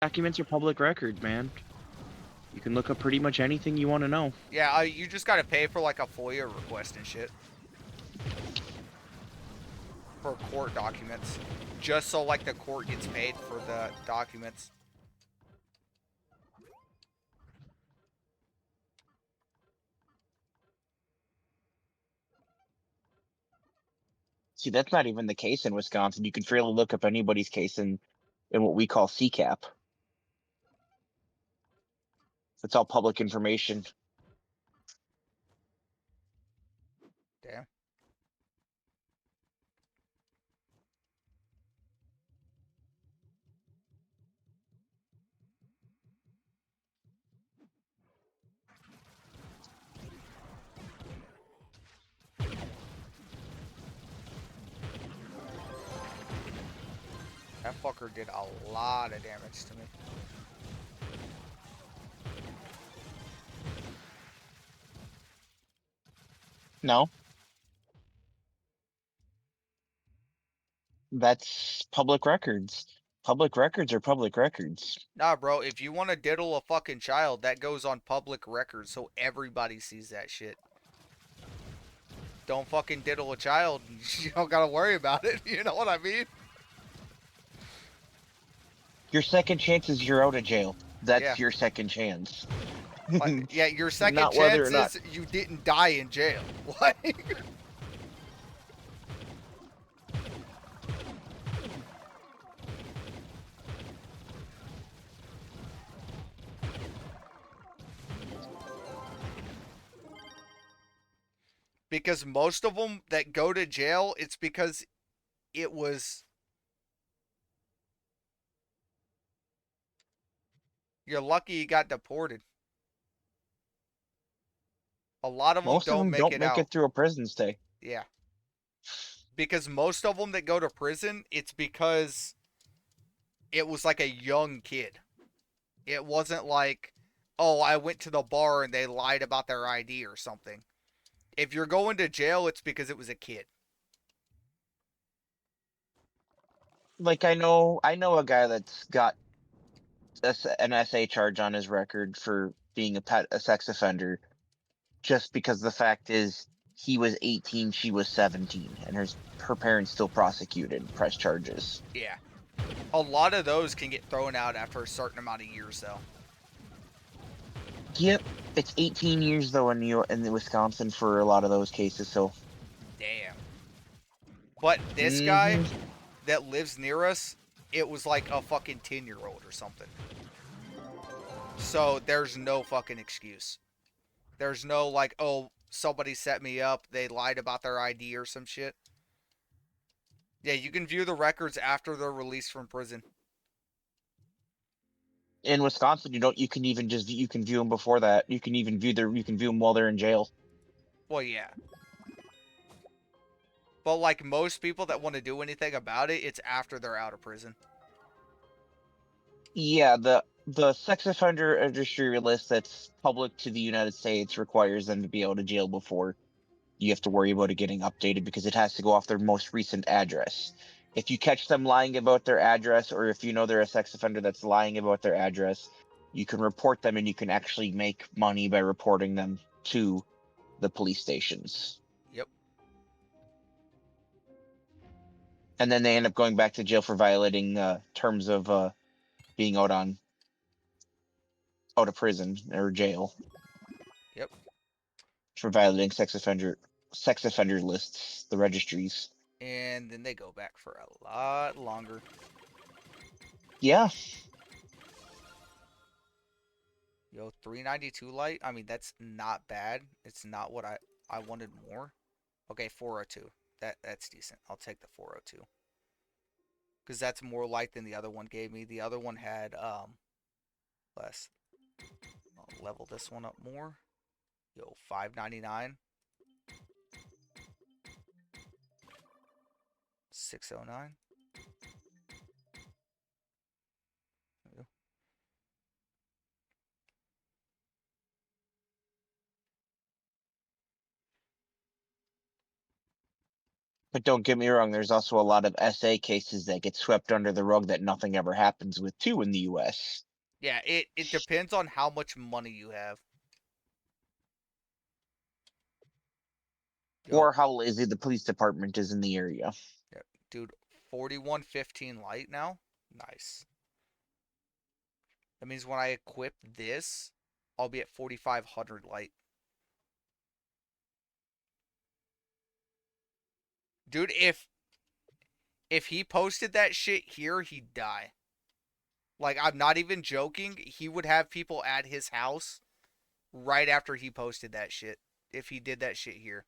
Documents are public record, man. You can look up pretty much anything you want to know. Yeah, you just gotta pay for like a FOIA request and shit for court documents, just so like the court gets paid for the documents. See, that's not even the case in Wisconsin. You can freely look up anybody's case in what we call CCAP. It's all public information. Damn. That fucker did a lot of damage to me. No, that's public records. Public records are public records. Nah, bro, if you want to diddle a fucking child, that goes on public record so everybody sees that shit. Don't fucking diddle a child. You don't gotta worry about it. You know what I mean? Your second chance is you're out of jail. Yeah. That's your second chance. Like, yeah, your second Not whether chance or not. is you didn't die in jail. Like, because most of them that go to jail, it's because it was. You're lucky you got deported. A lot of them Most of don't them make don't it make out. it through a prison stay. Yeah. Because most of them that go to prison, it's because it was like a young kid. It wasn't like, oh, I went to the bar and they lied about their ID or something. If you're going to jail, it's because it was a kid. Like I know a guy that's got an SA charge on his record for being a sex offender, just because the fact is he was 18, she was 17, and her parents still prosecuted, press charges. Yeah. A lot of those can get thrown out after a certain amount of years, though. Yep, it's 18 years though in the Wisconsin for a lot of those cases. So, Damn. But this guy hmm that lives near us, it was like a fucking 10-year-old or something. So there's no fucking excuse. There's no like, oh, somebody set me up, they lied about their ID or some shit. Yeah, you can view the records after they're released from prison. in Wisconsin, you can even just you can view them before that. You can view them while they're in jail. Well, yeah. But like most people that want to do anything about it, it's after they're out of prison. Yeah, the sex offender registry list that's public to the United States requires them to be out of jail before you have to worry about it getting updated because it has to go off their most recent address. If you catch them lying about their address, or if you know they're a sex offender that's lying about their address, you can report them and you can actually make money by reporting them to the police stations. Yep. And then they end up going back to jail for violating terms of being out of prison or jail Yep. for violating sex offender lists, the registries. And then they go back for a lot longer. Yeah, Yo, 392 light. I mean, that's not bad. It's not what I wanted more. Okay, 402. That's decent. I'll take the 402. Cuz that's more light than the other one gave me. The other one had less. I'll level this one up more. Yo, 599, 609. But don't get me wrong, there's also a lot of SA cases that get swept under the rug that nothing ever happens with too in the US. Yeah, it depends on how much money you have. Yo, Or how lazy the police department is in the area. yeah, dude, 4115 light now? Nice. That means when I equip this, I'll be at 4500 light. Dude, if he posted that shit here, he'd die. Like, I'm not even joking. He would have people at his house right after he posted that shit. If he did that shit here.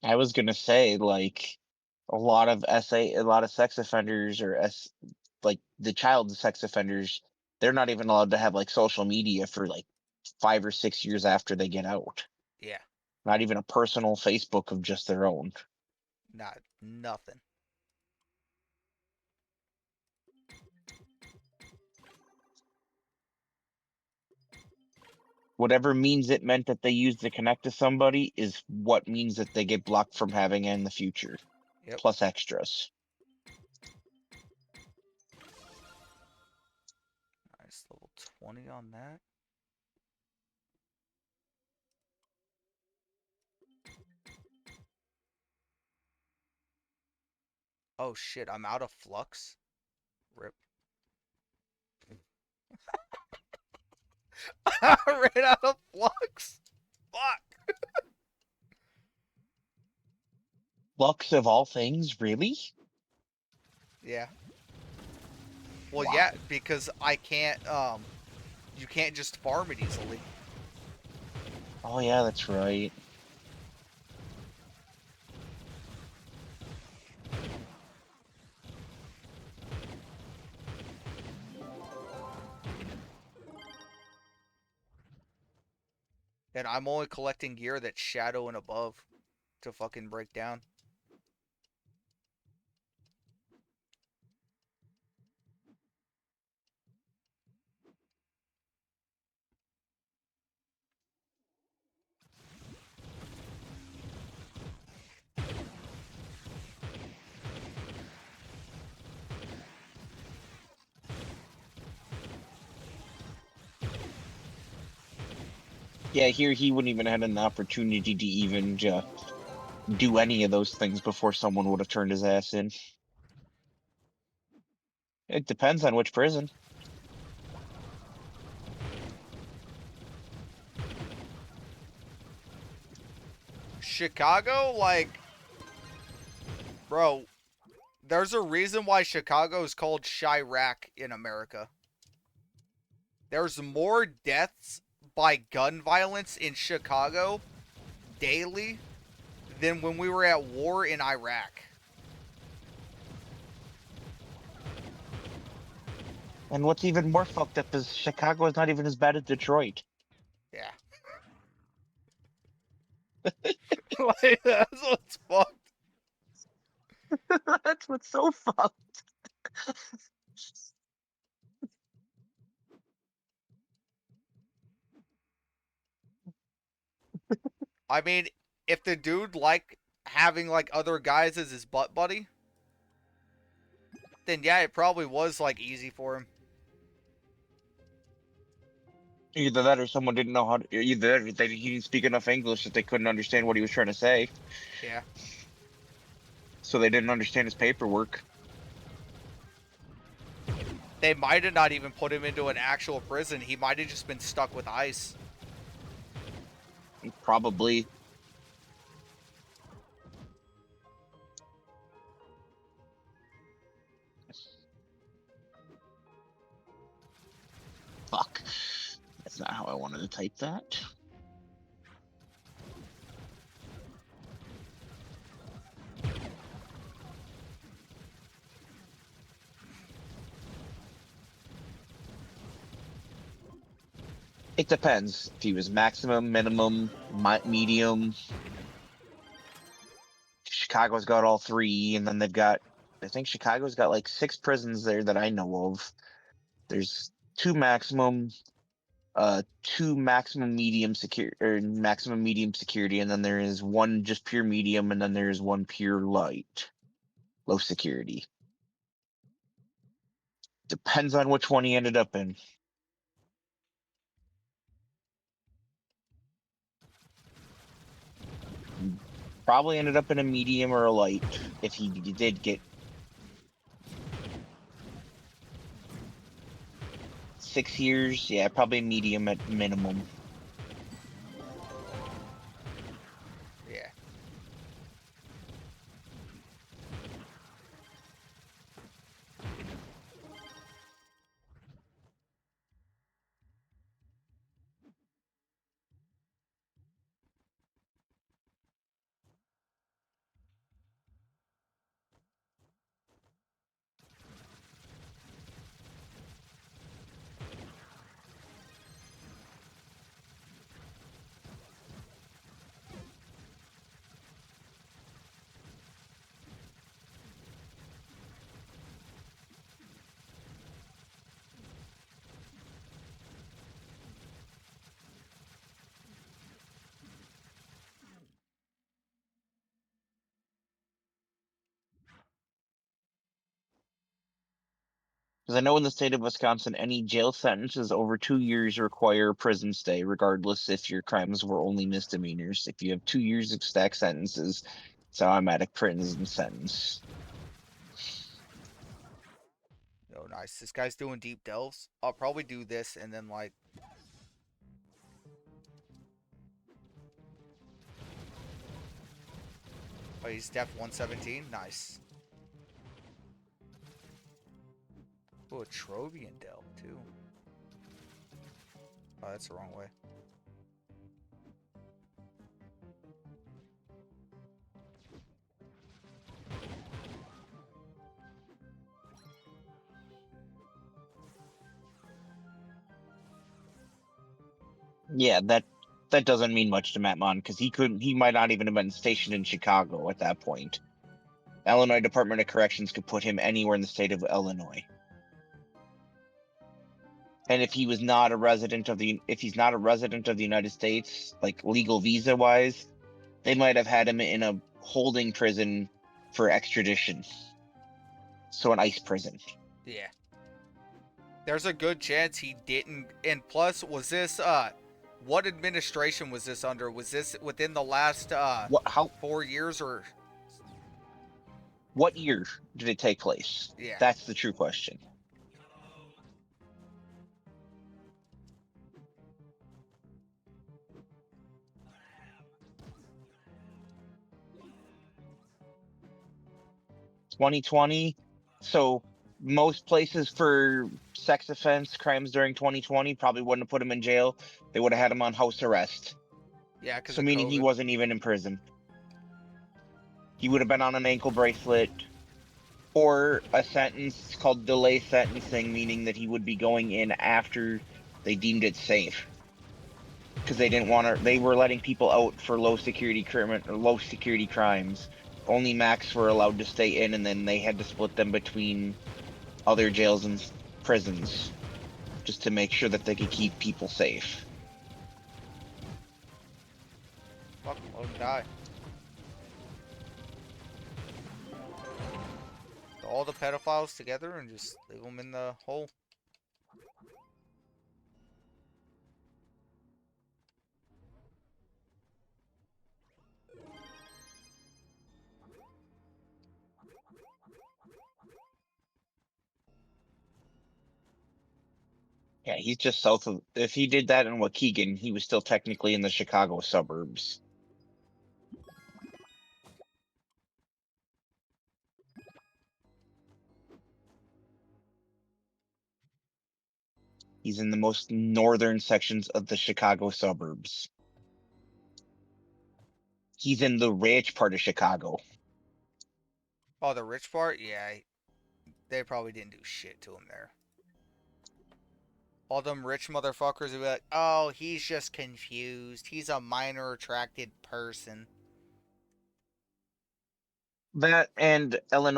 I was gonna say, like, a lot of sex offenders or like the child sex offenders, they're not even allowed to have like social media for like 5 or 6 years after they get out. Yeah, Not even a personal Facebook of just their own. not nothing. Whatever means it meant that they used to connect to somebody is what means that they get blocked from having it in the future, Yep. plus extras. Nice level 20 on that. Oh shit, I'm out of flux. Rip. I ran out of flux. Fuck. Flux of all things, really? Yeah. Well, Wow. yeah, because I can't. You can't just farm it easily. Oh yeah, that's right. And I'm only collecting gear that's shadow and above to fucking break down. Yeah, here he wouldn't even had an opportunity to even do any of those things before someone would have turned his ass in. It depends on which prison. Chicago, like, bro, there's a reason why Chicago is called Chirac in America. There's more deaths by gun violence in Chicago daily than when we were at war in Iraq. And what's even more fucked up is Chicago is not even as bad as Detroit. Yeah. Like, that's what's fucked. That's what's so fucked. I mean, if the dude like having like other guys as his butt buddy, then yeah, it probably was like easy for him. Either that or someone didn't know how to, either that or he didn't speak enough English that they couldn't understand what he was trying to say. Yeah. So they didn't understand his paperwork. They might have not even put him into an actual prison. He might have just been stuck with ICE. Probably. Fuck. That's not how I wanted to type that. It depends if he was maximum, minimum, medium. Chicago's got all three, and then they've got. I think Chicago's got like 6 prisons there that I know of. There's two maximum, two maximum medium secure or maximum medium security, and then there is one just pure medium, and then there's one pure light, low security. Depends on which one he ended up in. Probably ended up in a medium or a light if he did get 6 years. Yeah, probably medium at minimum. Yeah. Because I know in the state of Wisconsin, any jail sentences over 2 years require a prison stay, regardless if your crimes were only misdemeanors. If you have 2 years of stacked sentences, it's automatic prison sentence. Oh, nice. This guy's doing deep delves. I'll probably do this and then like. Oh, he's def 117. Nice. Oh, a Trovian delve too. Oh, that's the wrong way. Yeah, that doesn't mean much to Matt Mon because he might not even have been stationed in Chicago at that point. Illinois Department of Corrections could put him anywhere in the state of Illinois. And if he was not a resident of the if he's not a resident of the United States, like legal visa wise, they might have had him in a holding prison for extradition. So an ICE prison. Yeah. There's a good chance he didn't. And plus, was this what administration was this under? Was this within the last How 4 years or? what year did it take place? Yeah. That's the true question. (2020). So most places for sex offense crimes during 2020 probably wouldn't have put him in jail. They would have had him on house arrest. Yeah, because So of meaning he COVID. wasn't even in prison. He would have been on an ankle bracelet or a sentence called delay sentencing, meaning that he would be going in after they deemed it safe. Because they didn't want to, they were letting people out for low security low security crimes. Only max were allowed to stay in, and then they had to split them between other jails and prisons just to make sure that they could keep people safe. Fuck, let him die. All the pedophiles together and just leave them in the hole. Yeah, he's just south of. If he did that in Waukegan, he was still technically in the Chicago suburbs. He's in the most northern sections of the Chicago suburbs. He's in the rich part of Chicago. Oh, the rich part? Yeah, they probably didn't do shit to him there. All them rich motherfuckers will be like, oh, he's just confused. He's a minor attracted person. That and Illinois